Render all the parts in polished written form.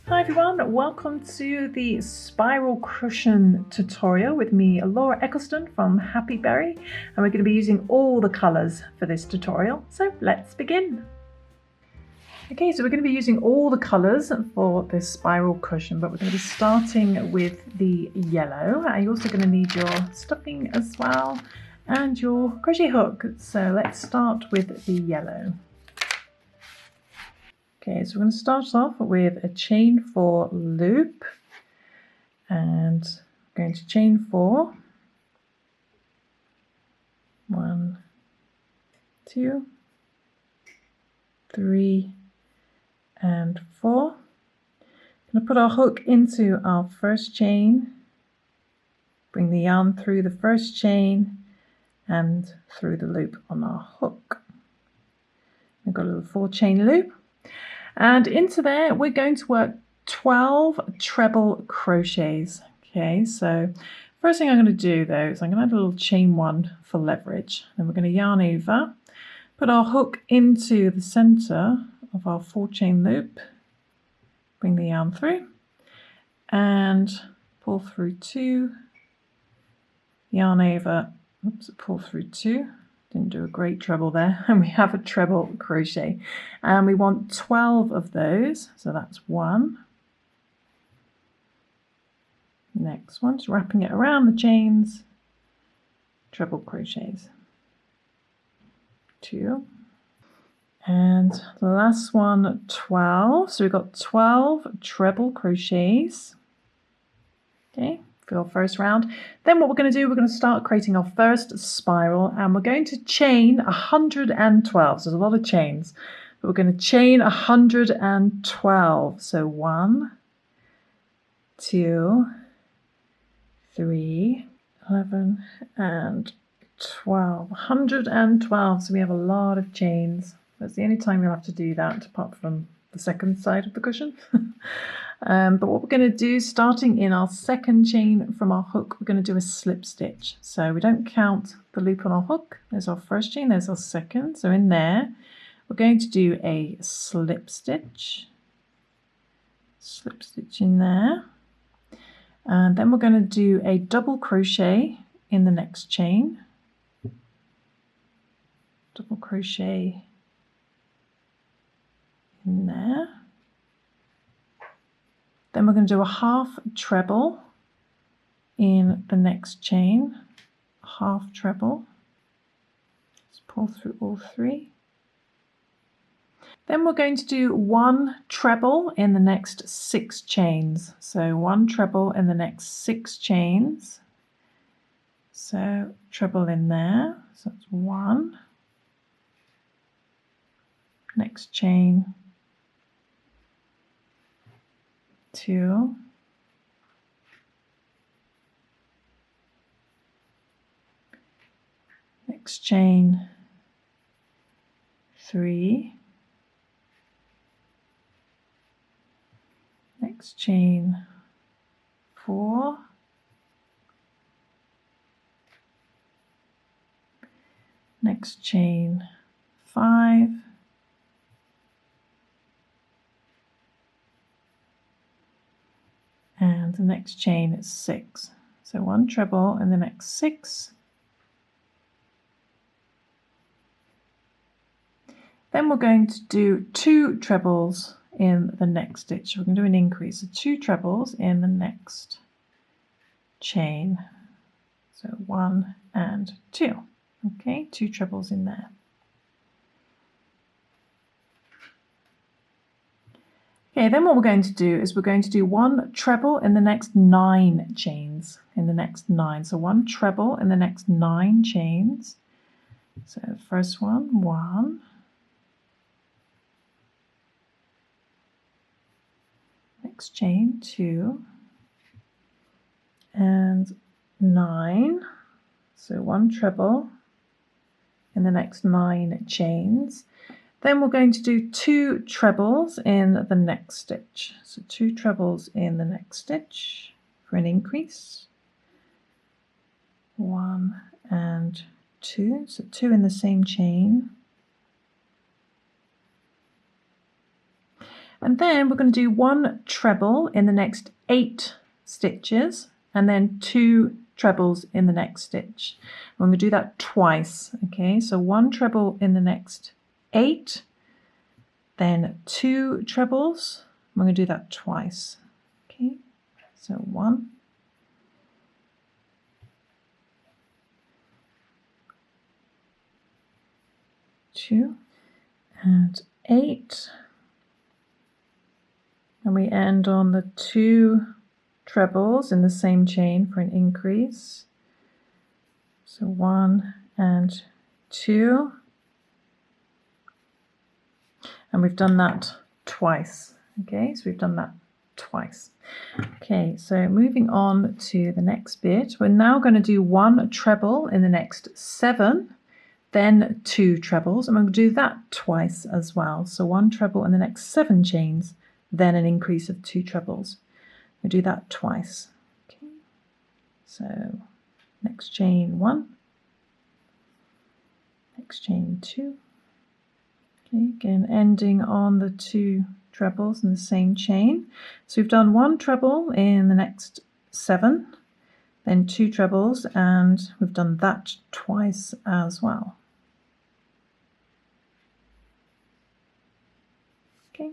Hi everyone, welcome to the spiral cushion tutorial with me, Laura Eccleston from HappyBerry, and we're going to be using all the colours for this tutorial, so let's begin. Okay, so we're going to be using all the colours for this spiral cushion, but we're going to be starting with the yellow. You're also going to need your stuffing as well and your crochet hook, so let's start with the yellow. Okay, so we're going to start off with a chain 4 loop, and I'm going to chain 4, 1, 2, 3, and 4. I'm going to put our hook into our first chain, bring the yarn through the first chain and through the loop on our hook. We've got a little 4 chain loop. And into there, we're going to work 12 treble crochets. Okay, so first thing I'm going to do though is I'm going to add a little chain 1 for leverage. Then we're going to yarn over, put our hook into the center of our 4 chain loop, bring the yarn through, and pull through 2, yarn over, oops, pull through 2. Didn't do a great treble there, and we have a treble crochet, and we want 12 of those, so that's 1. Next one, just wrapping it around the chains, treble crochets, 2, and the last one 12, so we've got 12 treble crochets. Okay, for our first round. Then what we're going to do, we're going to start creating our first spiral, and we're going to chain 112. So there's a lot of chains, but we're going to chain 112. So 1, 2, 3, 11, and 12. 112. So we have a lot of chains. That's the only time you'll have to do that, apart from the second side of the cushion. But what we're going to do, starting in our second chain from our hook, we're going to do a slip stitch. So we don't count the loop on our hook. There's our first chain, there's our second. So in there, we're going to do a slip stitch in there. And then we're going to do a double crochet in the next chain. Double crochet in there. Then we're going to do a half treble in the next chain, half treble. Just pull through all 3. Then we're going to do 1 treble in the next 6 chains. So 1 treble in the next 6 chains. So treble in there, so that's 1. Next chain, 2, next chain, 3, next chain, 4, next chain, 5, and the next chain is 6. So 1 treble in the next 6. Then we're going to do 2 trebles in the next stitch. We're going to do an increase of 2 trebles in the next chain. So 1 and 2. Okay, 2 trebles in there. Okay, then what we're going to do is we're going to do 1 treble in the next 9 chains, in the next 9. So 1 treble in the next 9 chains. So first one, 1. Next chain, 2. And 9. So 1 treble in the next 9 chains. Then we're going to do 2 trebles in the next stitch. So 2 trebles in the next stitch for an increase. 1 and 2. So 2 in the same chain. And then we're going to do 1 treble in the next 8 stitches, and then 2 trebles in the next stitch. I'm going to do that twice. Okay, so 1 treble in the next 8, then 2 trebles. I'm going to do that twice. Okay, so 1, 2, and 8. And we end on the 2 trebles in the same chain for an increase. So 1 and 2. And we've done that twice. Okay, so we've done that twice. Okay, so moving on to the next bit, we're now going to do 1 treble in the next 7, then 2 trebles. I'm going to do that twice as well. So 1 treble in the next 7 chains, then an increase of 2 trebles. We do that twice. Okay, so next chain 1, next chain 2. Okay, again ending on the 2 trebles in the same chain. So we've done 1 treble in the next 7, then 2 trebles, and we've done that twice as well. Okay,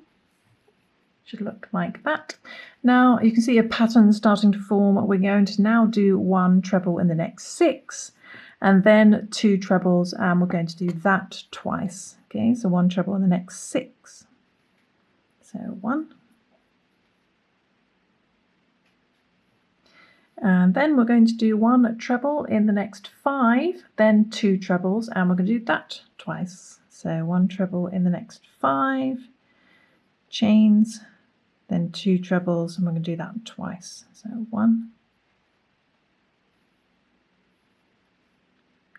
should look like that. Now you can see a pattern starting to form. We're going to now do 1 treble in the next 6, and then 2 trebles, and we're going to do that twice. Okay, so 1 treble in the next 6. So 1. And then we're going to do 1 treble in the next 5, then 2 trebles, and we're going to do that twice. So 1 treble in the next 5, chains, then 2 trebles, and we're going to do that twice. So 1,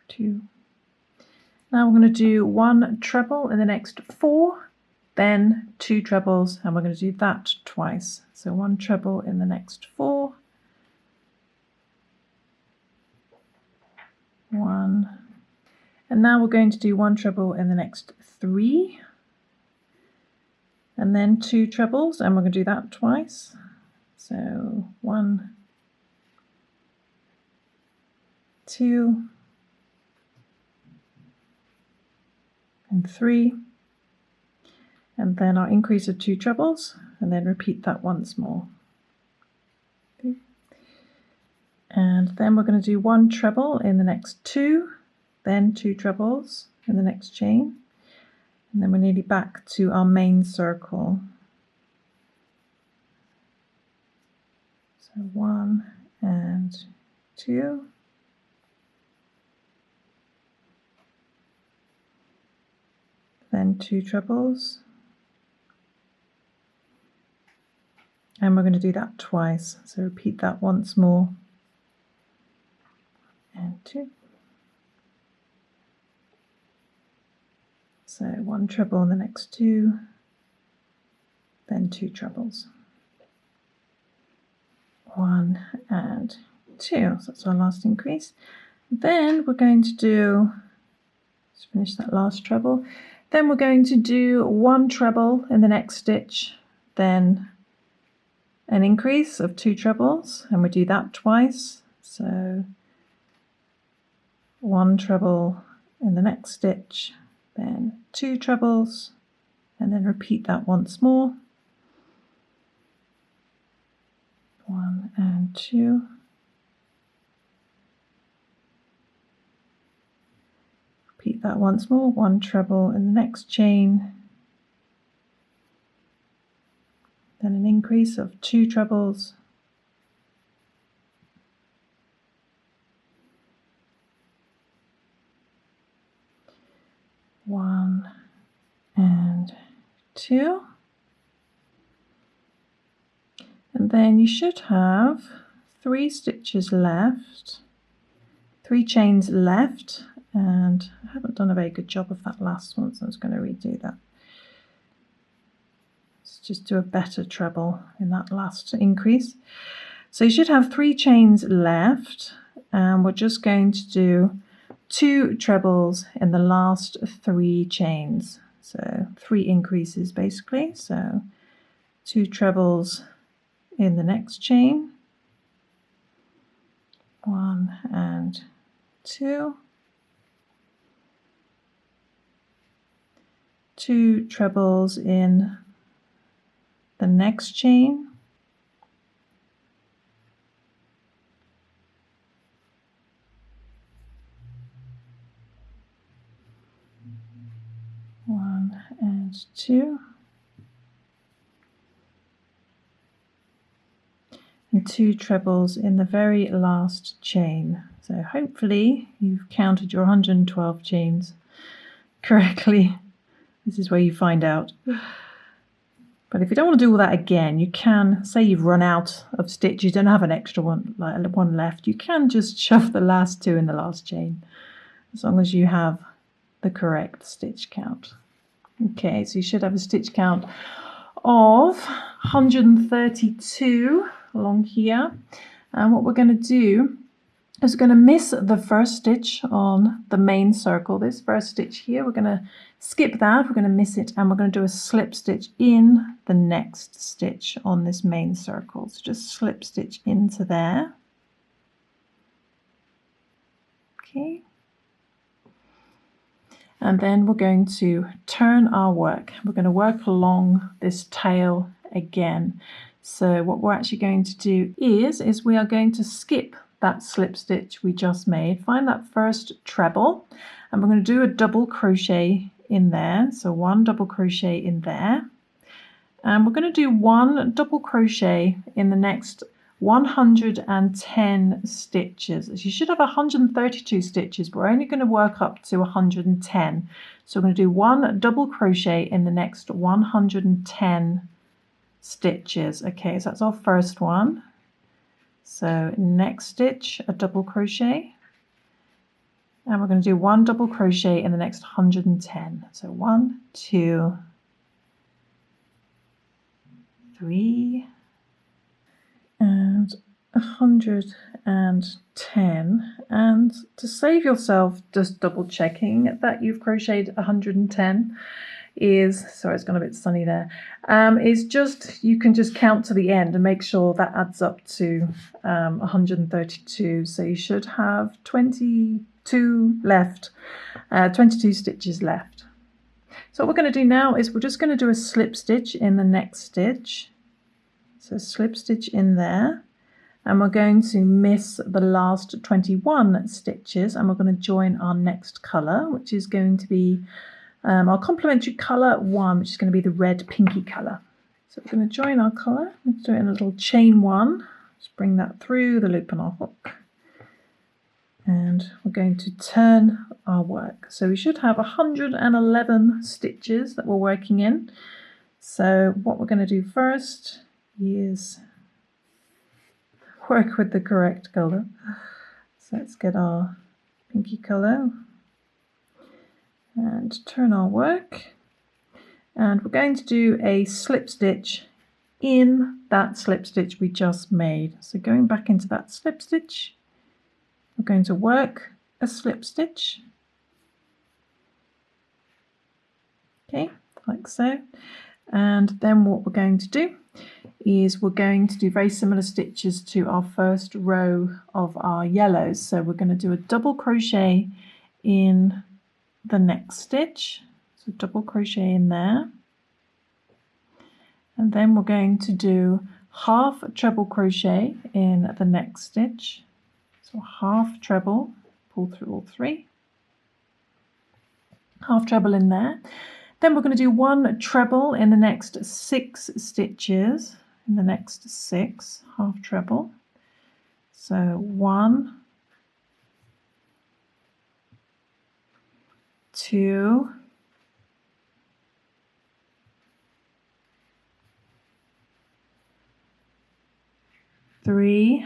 2. Now we're going to do 1 treble in the next 4, then 2 trebles, and we're going to do that twice. So 1 treble in the next 4, 1, and now we're going to do 1 treble in the next 3, and then 2 trebles, and we're going to do that twice. So 1, 2, and 3, and then our increase of 2 trebles, and then repeat that once more. Okay. And then we're going to do 1 treble in the next 2, then 2 trebles in the next chain, and then we're nearly back to our main circle. So 1 and 2, then 2 trebles, and we're going to do that twice, so repeat that once more, and 2. So 1 treble in the next 2, then 2 trebles, 1 and 2. So that's our last increase. Then we're going to do, let's finish that last treble. Then we're going to do 1 treble in the next stitch, then an increase of 2 trebles, and we do that twice. So 1 treble in the next stitch, then 2 trebles, and then repeat that once more. 1 and 2. Repeat that once more, 1 treble in the next chain, then an increase of 2 trebles, 1 and 2. And then you should have 3 stitches left, 3 chains left, and I haven't done a very good job of that last one, so I'm just going to redo that. Let's just do a better treble in that last increase. So you should have 3 chains left, and we're just going to do 2 trebles in the last 3 chains. So 3 increases basically. So 2 trebles in the next chain, 1 and 2, 2 trebles in the next chain, 1 and 2, and 2 trebles in the very last chain. So hopefully you've counted your 112 chains correctly. This is where you find out. But if you don't want to do all that again, you can, say you've run out of stitch, you don't have an extra one, like one left, you can just shove the last 2 in the last chain, as long as you have the correct stitch count. Okay, so you should have a stitch count of 132 along here. And what we're going to do is we're going to miss the first stitch on the main circle. This first stitch here, we're going to skip that, we're going to miss it, and we're going to do a slip stitch in the next stitch on this main circle. So just slip stitch into there. Okay. And then we're going to turn our work. We're going to work along this tail again. So what we're actually going to do is we are going to skip that slip stitch we just made. Find that first treble, and we're going to do a double crochet in there. So 1 double crochet in there. And we're going to do 1 double crochet in the next 110 stitches. You should have 132 stitches, but we're only going to work up to 110. So we're going to do 1 double crochet in the next 110 stitches. Okay, so that's our first one. So next stitch, a double crochet, and we're going to do 1 double crochet in the next 110. So 1, 2, 3, and 110. And to save yourself just double checking that you've crocheted 110 is, sorry, it's gone a bit sunny there, is just, you can just count to the end and make sure that adds up to 132. So you should have 22 left, 22 stitches left. So what we're going to do now is we're just going to do a slip stitch in the next stitch. So slip stitch in there, and we're going to miss the last 21 stitches, and we're going to join our next colour, which is going to be our complementary colour 1, which is going to be the red pinky colour. So we're going to join our colour. Let's do it in a little chain 1. Just bring that through the loop on our hook. And we're going to turn our work. So we should have 111 stitches that we're working in. So what we're going to do first is work with the correct colour. So let's get our pinky colour and turn our work, and we're going to do a slip stitch in that slip stitch we just made. So going back into that slip stitch, we're going to work a slip stitch, okay, like so. And then what we're going to do is we're going to do very similar stitches to our first row of our yellows. So we're going to do a double crochet in the next stitch, so double crochet in there, and then we're going to do half treble crochet in the next stitch, so half treble, pull through all 3, half treble in there. Then we're going to do 1 treble in the next 6 stitches, in the next 6, half treble, so 1, 2, 3,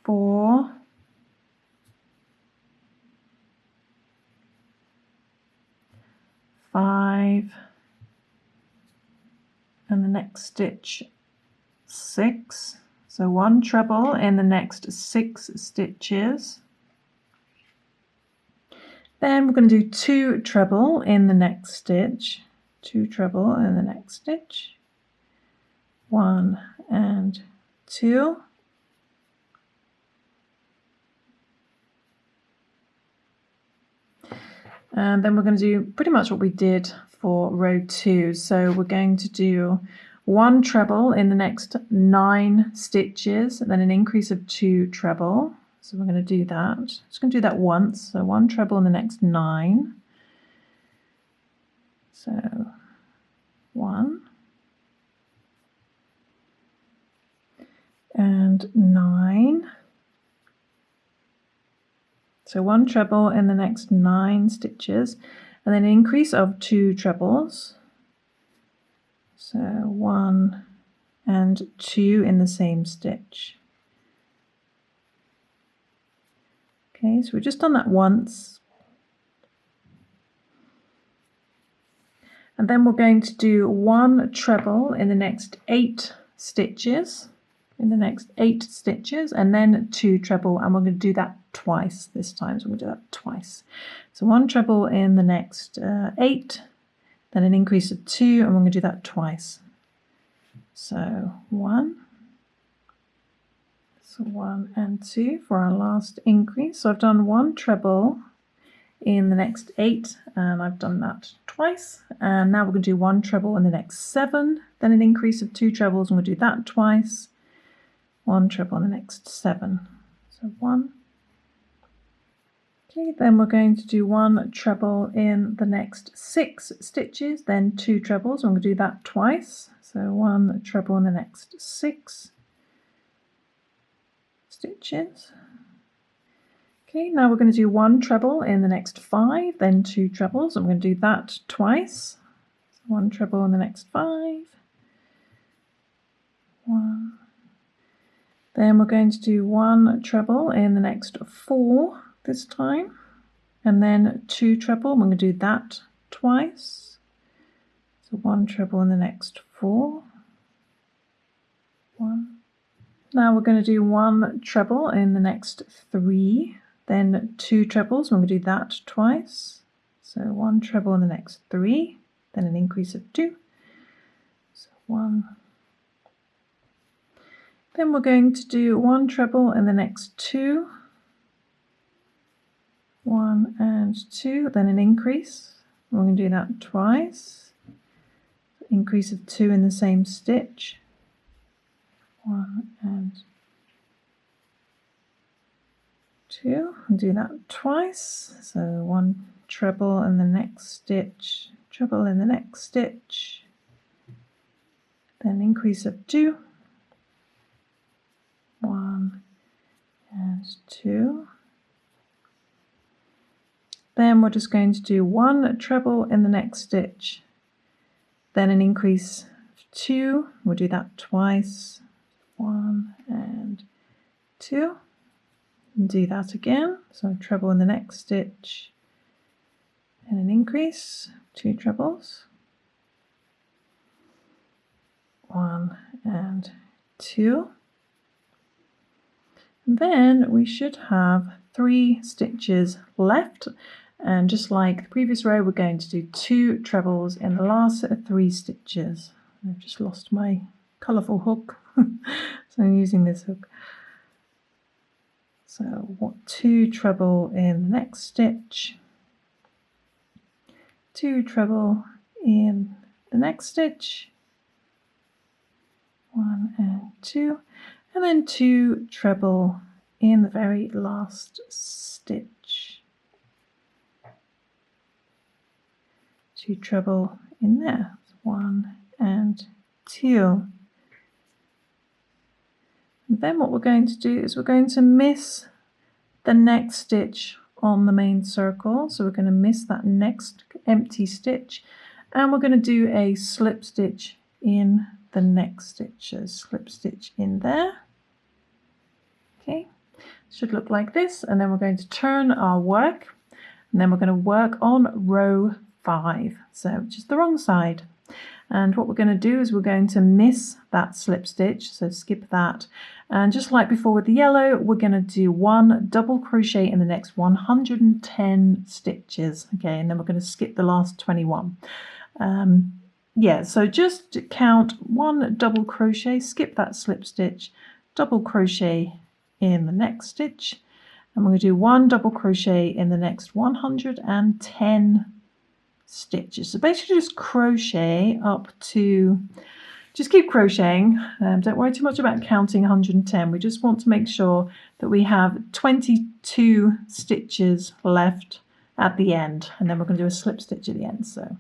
4, 5, and the next stitch 6. So 1 treble in the next 6 stitches. Then we're going to do 2 treble in the next stitch, 2 treble in the next stitch, 1 and 2. And then we're going to do pretty much what we did for row 2. So we're going to do 1 treble in the next 9 stitches, and then an increase of 2 treble. So we're going to do that. Just going to do that once. So 1 treble in the next 9. So 1 and 9. So 1 treble in the next 9 stitches, and then an increase of 2 trebles. So 1 and 2 in the same stitch. Okay, so we've just done that once. And then we're going to do 1 treble in the next 8 stitches. In the next 8 stitches, and then 2 treble, and we're going to do that twice this time. So we're going to do that twice. So 1 treble in the next 8, then an increase of 2, and we're going to do that twice. So 1, so 1 and 2 for our last increase. So I've done 1 treble in the next 8, and I've done that twice. And now we're going to do 1 treble in the next 7, then an increase of 2 trebles, and we'll do that twice. 1 treble in the next 7. So 1. Okay, then we're going to do 1 treble in the next 6 stitches, then 2 trebles. I'm going to do that twice. So 1 treble in the next 6 stitches. Okay, now we're going to do 1 treble in the next 5, then 2 trebles. I'm going to do that twice. So 1 treble in the next 5. 1. Then we're going to do 1 treble in the next 4 this time, and then 2 treble. We're going to do that twice. So 1 treble in the next 4. 1. Now we're going to do 1 treble in the next 3, then 2 trebles. We're going to do that twice. So 1 treble in the next 3, then an increase of 2. So 1. Then we're going to do 1 treble in the next 2, 1 and 2, then an increase. We're going to do that twice. Increase of 2 in the same stitch. 1 and 2, and do that twice. So 1 treble in the next stitch, treble in the next stitch, then increase of 2. 1 and 2. Then we're just going to do 1 treble in the next stitch, then an increase of 2. We'll do that twice. 1 and 2. And do that again. So treble in the next stitch, and an increase, 2 trebles. 1 and 2. Then we should have 3 stitches left, and just like the previous row, we're going to do 2 trebles in the last 3 stitches. I've just lost my colourful hook, so I'm using this hook. So 2 treble in the next stitch, 2 treble in the next stitch, 1 and 2. And then 2 treble in the very last stitch. 2 treble in there. 1 and 2. And then what we're going to do is we're going to miss the next stitch on the main circle. So we're going to miss that next empty stitch, and we're going to do a slip stitch in the next stitch. So slip stitch in there. Okay, should look like this, and then we're going to turn our work, and then we're going to work on row 5, so which is the wrong side. And what we're going to do is we're going to miss that slip stitch, so skip that, And just like before with the yellow, we're going to do 1 double crochet in the next 110 stitches. Okay, and then we're going to skip the last 21. Yeah, so just count 1 double crochet, skip that slip stitch, double crochet in the next stitch, and we're going to do 1 double crochet in the next 110 stitches. So basically just crochet up to, just keep crocheting. Don't worry too much about counting 110. We just want to make sure that we have 22 stitches left at the end, and then we're going to do a slip stitch at the end. So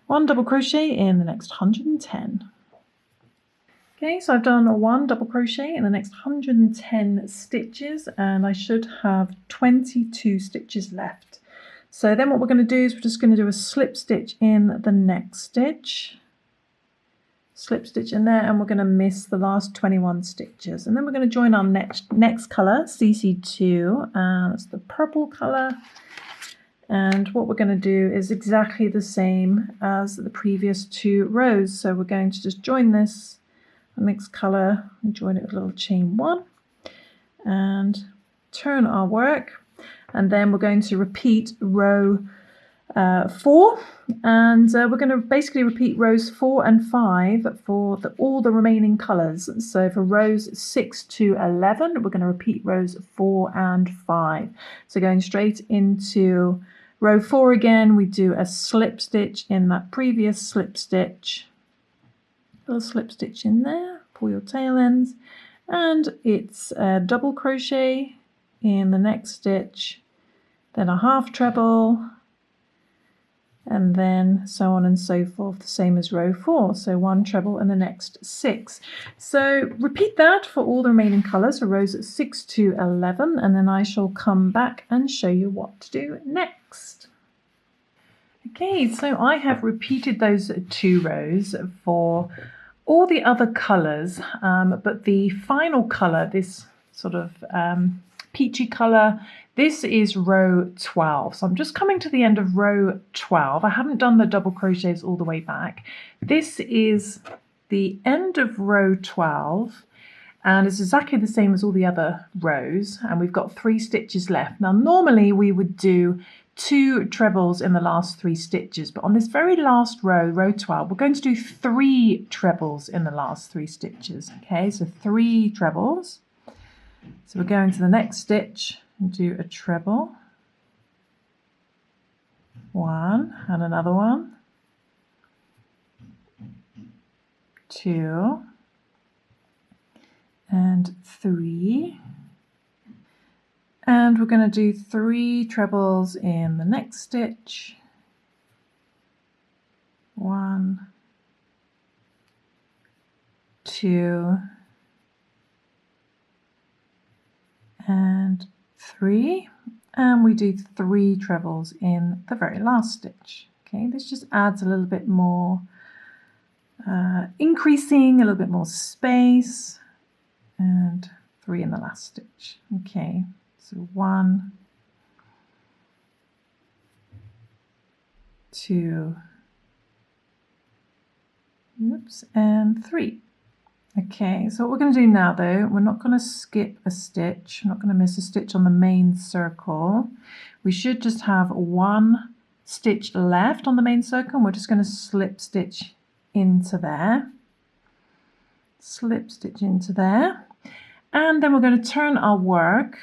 1 double crochet in the next 110. Okay, so I've done 1 double crochet in the next 110 stitches, and I should have 22 stitches left. So then what we're going to do is we're just going to do a slip stitch in the next stitch, slip stitch in there, and we're going to miss the last 21 stitches. And then we're going to join our next colour, CC2, that's the purple colour. And what we're going to do is exactly the same as the previous 2 rows. So we're going to just join this mixed colour and join it with a little chain 1 and turn our work, and then we're going to repeat row 4, and we're going to basically repeat rows 4 and 5 for all the remaining colours. So for rows 6 to 11 we're going to repeat rows 4 and 5. So going straight into row 4 again, we do a slip stitch in that previous slip stitch, little slip stitch in there, pull your tail ends, and it's a double crochet in the next stitch, then a half treble, and then so on and so forth, the same as row 4. So 1 treble in the next 6. So repeat that for all the remaining colours, for rows 6 to 11, and then I shall come back and show you what to do next. Okay, so I have repeated those 2 rows for all the other colours, but the final colour, this sort of peachy colour, this is row 12. So I'm just coming to the end of row 12. I haven't done the double crochets all the way back. This is the end of row 12, and it's exactly the same as all the other rows, and we've got 3 stitches left. Now normally we would do 2 trebles in the last 3 stitches, but on this very last row, row 12, we're going to do 3 trebles in the last 3 stitches. Okay, so 3 trebles. So we're going to the next stitch and do a treble, 1 and another 1, 2 and 3. And we're going to do 3 trebles in the next stitch, 1, 2 and 3, and we do 3 trebles in the very last stitch. Okay, this just adds a little bit more increasing, a little bit more space, and 3 in the last stitch. Okay, so 1, 2, oops, and 3. Okay, so what we're going to do now though, we're not going to skip a stitch, we're not going to miss a stitch on the main circle. We should just have 1 stitch left on the main circle, and we're just going to slip stitch into there. Slip stitch into there. And then we're going to turn our work,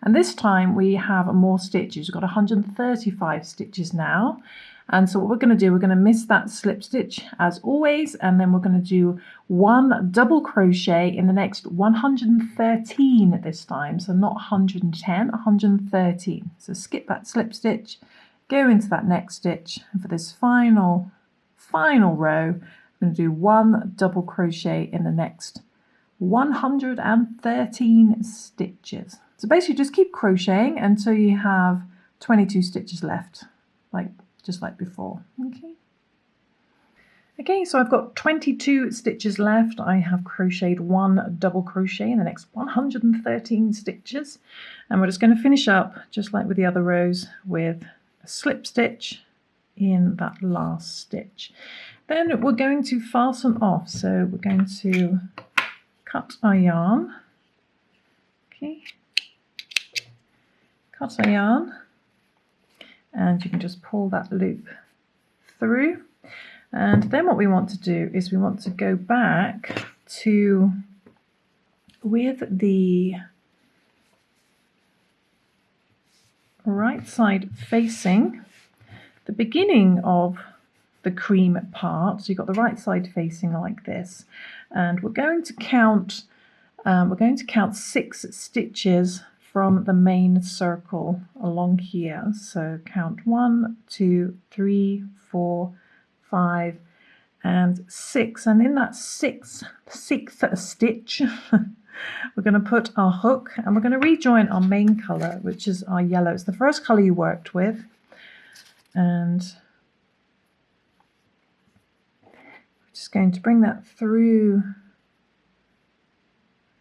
and this time we have more stitches. We've got 135 stitches now. And so what we're going to do, we're going to miss that slip stitch as always, and then we're going to do 1 double crochet in the next 113 this time. So not 110, 113. So skip that slip stitch, go into that next stitch, and for this final row, I'm going to do 1 double crochet in the next 113 stitches. So basically just keep crocheting until you have 22 stitches left, just like before. Okay, so I've got 22 stitches left. I have crocheted 1 double crochet in the next 113 stitches, and we're just going to finish up just like with the other rows with a slip stitch in that last stitch. Then we're going to fasten off. So we're going to cut our yarn Okay, cut our yarn, and you can just pull that loop through. And then what we want to do is we want to go back to, with the right side facing the beginning of the cream part. So you've got the right side facing like this, and we're going to count 6 stitches from the main circle along here. So count 1, 2, 3, 4, 5 and 6, and in that sixth stitch we're going to put our hook, and we're going to rejoin our main colour, which is our yellow. It's the first colour you worked with, and we're just going to bring that through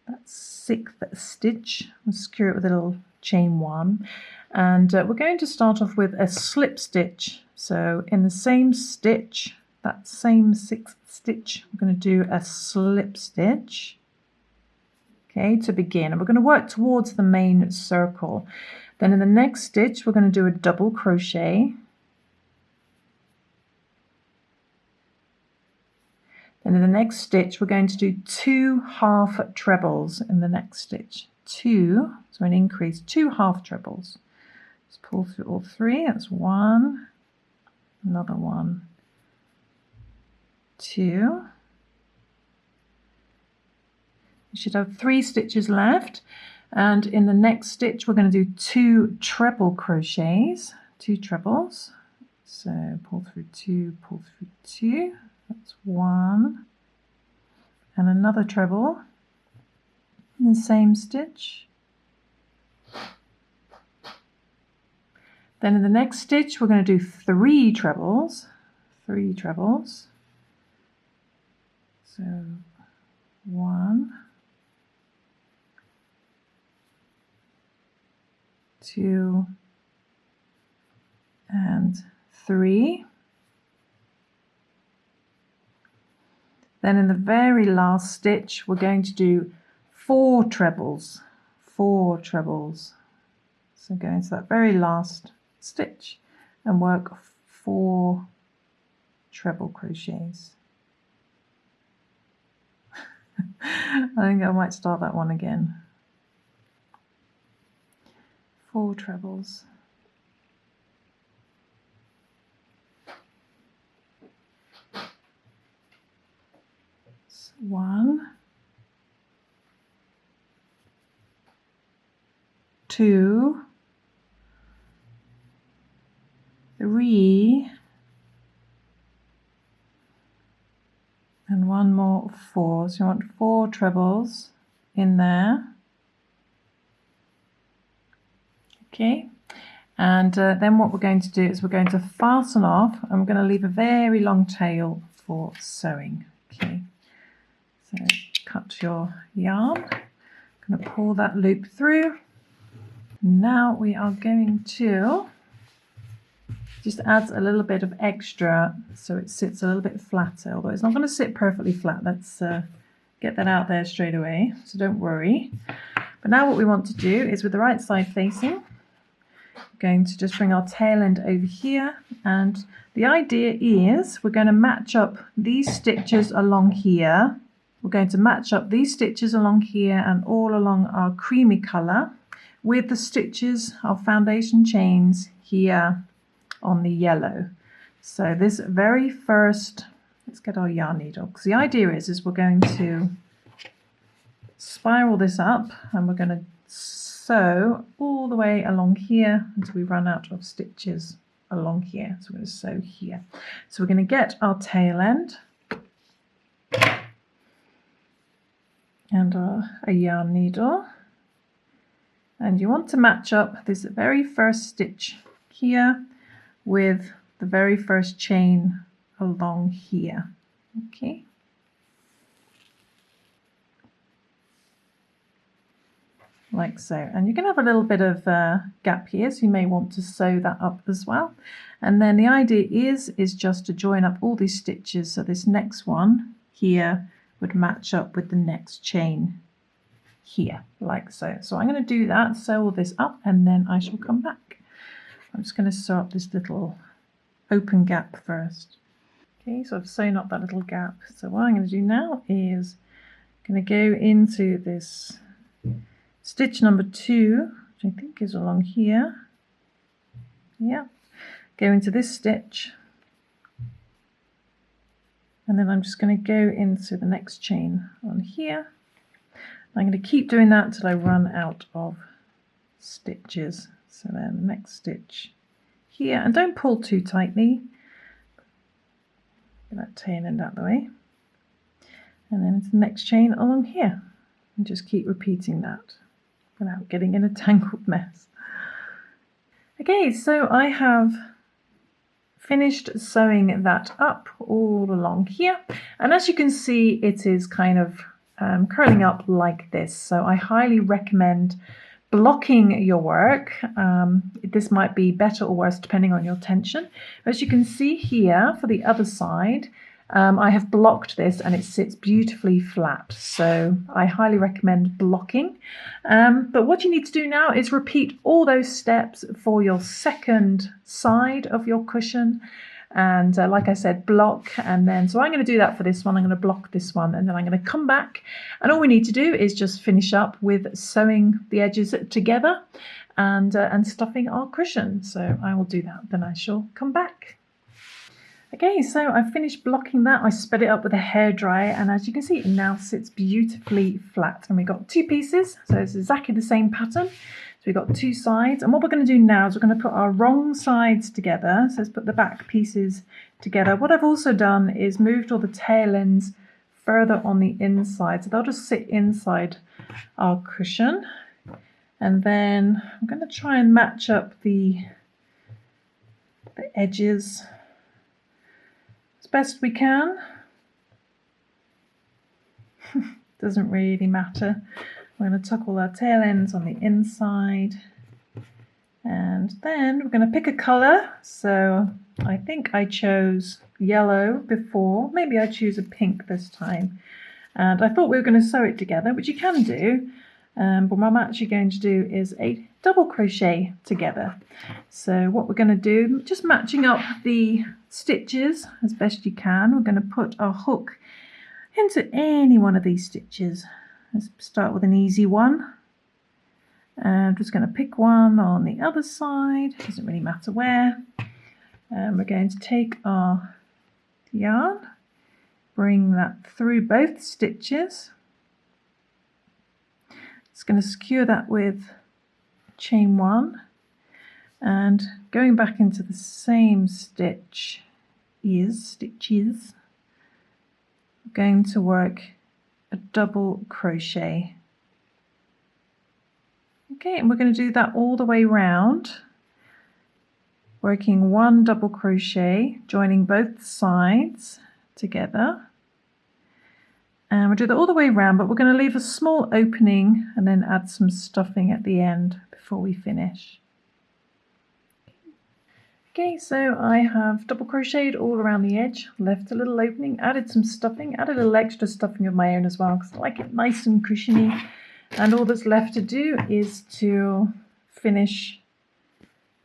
that 6th stitch and secure it with a little chain 1, and we're going to start off with a slip stitch. So in the same stitch, that same 6th stitch, we're going to do a slip stitch, okay, to begin, and we're going to work towards the main circle. Then in the next stitch we're going to do a double crochet. Then in the next stitch we're going to do 2 half trebles in the next stitch. 2, so an increase, 2 half trebles. Just pull through all 3. That's 1, another 1, 2. You should have 3 stitches left, and in the next stitch we're going to do 2 treble crochets, 2 trebles. So pull through 2, pull through 2. That's 1, and another treble in the same stitch. Then in the next stitch we're going to do 3 trebles, 3 trebles. So 1, 2, and 3. Then in the very last stitch we're going to do 4 trebles, 4 trebles. So go into that very last stitch and work 4 treble crochets. I think I might start that one again. 4 trebles. 1, 2, 3, and one more 4. So you want 4 trebles in there. Okay, and then what we're going to do is we're going to fasten off, and we're going to leave a very long tail for sewing. Okay, so cut your yarn, I'm going to pull that loop through. Now we are going to just add a little bit of extra so it sits a little bit flatter, although it's not going to sit perfectly flat. Let's get that out there straight away, so don't worry. But now what we want to do is, with the right side facing, we're going to just bring our tail end over here, and the idea is we're going to match up these stitches along here. We're going to match up these stitches along here and all along our creamy colour with the stitches, our foundation chains here on the yellow. So this very first, let's get our yarn needle, because the idea is we're going to spiral this up and we're going to sew all the way along here until we run out of stitches along here. So we're going to sew here. So we're going to get our tail end and a yarn needle, and you want to match up this very first stitch here with the very first chain along here. Okay, like so, and you're going to have a little bit of gap here, so you may want to sew that up as well. And then the idea is just to join up all these stitches, so this next one here would match up with the next chain. here, like so. So I'm going to do that, sew all this up, and then I shall come back. I'm just going to sew up this little open gap first. Okay, so I've sewn up that little gap. So what I'm going to do now is I'm going to go into this stitch number 2, which I think is along here. Yeah, go into this stitch, and then I'm just going to go into the next chain on here. I'm going to keep doing that till I run out of stitches. So then the next stitch here, and don't pull too tightly. Get that tail end out of the way. And then into the next chain along here. And just keep repeating that without getting in a tangled mess. Okay, so I have finished sewing that up all along here. And as you can see, it is kind of curling up like this. So I highly recommend blocking your work. This might be better or worse depending on your tension. As you can see here for the other side, I have blocked this and it sits beautifully flat. So I highly recommend blocking. But what you need to do now is repeat all those steps for your second side of your cushion. And like I said, block, and then, so I'm going to do that for this one. I'm going to block this one, and then I'm going to come back, and all we need to do is just finish up with sewing the edges together and stuffing our cushion. So I will do that, then I shall come back. Okay, so I've finished blocking that. I sped it up with a hairdryer, and as you can see, it now sits beautifully flat. And we've got 2 pieces, so it's exactly the same pattern. So we've got 2 sides, and what we're going to do now is we're going to put our wrong sides together. So let's put the back pieces together. What I've also done is moved all the tail ends further on the inside, so they'll just sit inside our cushion. And then I'm going to try and match up the edges as best we can. Doesn't really matter. We're going to tuck all our tail ends on the inside, and then we're going to pick a colour. So I think I chose yellow before, maybe I choose a pink this time, and I thought we were going to sew it together, which you can do, but what I'm actually going to do is a double crochet together. So what we're going to do, just matching up the stitches as best you can, we're going to put our hook into any one of these stitches. Let's start with an easy one. I'm just going to pick one on the other side, doesn't really matter where. And we're going to take our yarn, bring that through both stitches. It's going to secure that with chain 1, and going back into the same stitches, we're going to work a double crochet. Okay, and we're going to do that all the way round, working 1 double crochet, joining both sides together. And we'll do that all the way around, but we're going to leave a small opening and then add some stuffing at the end before we finish. Okay, so I have double crocheted all around the edge, left a little opening, added some stuffing, added a little extra stuffing of my own as well because I like it nice and cushiony. And all that's left to do is to finish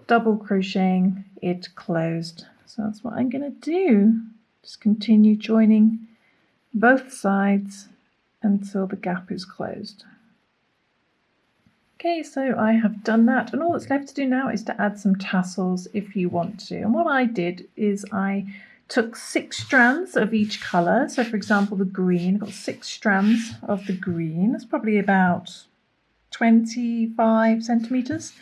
double crocheting it closed. So that's what I'm going to do. Just continue joining both sides until the gap is closed. Okay, so I have done that, and all that's left to do now is to add some tassels if you want to. And what I did is I took 6 strands of each colour. So for example, the green, I've got 6 strands of the green. That's probably about 25 centimetres.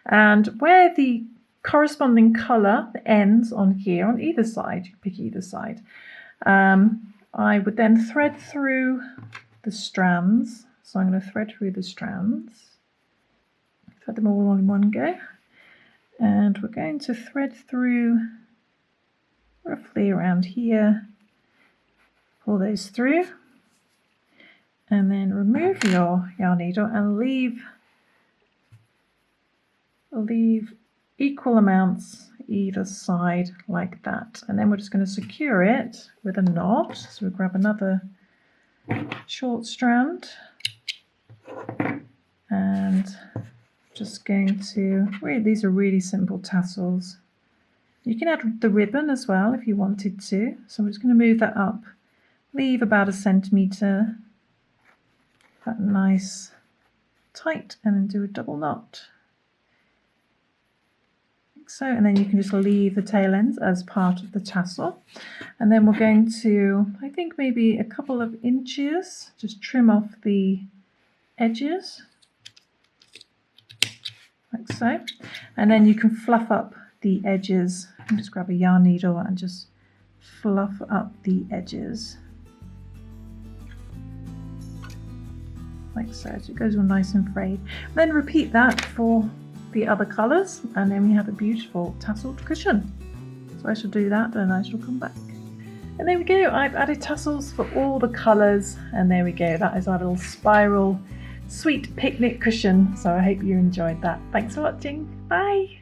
And where the corresponding colour ends on here, on either side, you can pick either side, I would then thread through the strands. So I'm going to thread through the strands. Thread them all in one go, and we're going to thread through roughly around here, pull those through, and then remove your yarn needle and leave equal amounts either side like that. And then we're just going to secure it with a knot. So we grab another short strand, And just going to, these are really simple tassels. You can add the ribbon as well if you wanted to. So I'm just going to move that up, leave about 1 centimetre, that nice tight, and then do a double knot. Like so, and then you can just leave the tail ends as part of the tassel. And then we're going to, I think maybe a couple of inches, just trim off the edges. Like so, and then you can fluff up the edges. Just grab a yarn needle and just fluff up the edges like so, so it goes all nice and frayed. Then repeat that for the other colours, and then we have a beautiful tasseled cushion. So I shall do that and I shall come back. And there we go, I've added tassels for all the colours, and there we go, that is our little spiral sweet picnic cushion. So I hope you enjoyed that. Thanks for watching. Bye.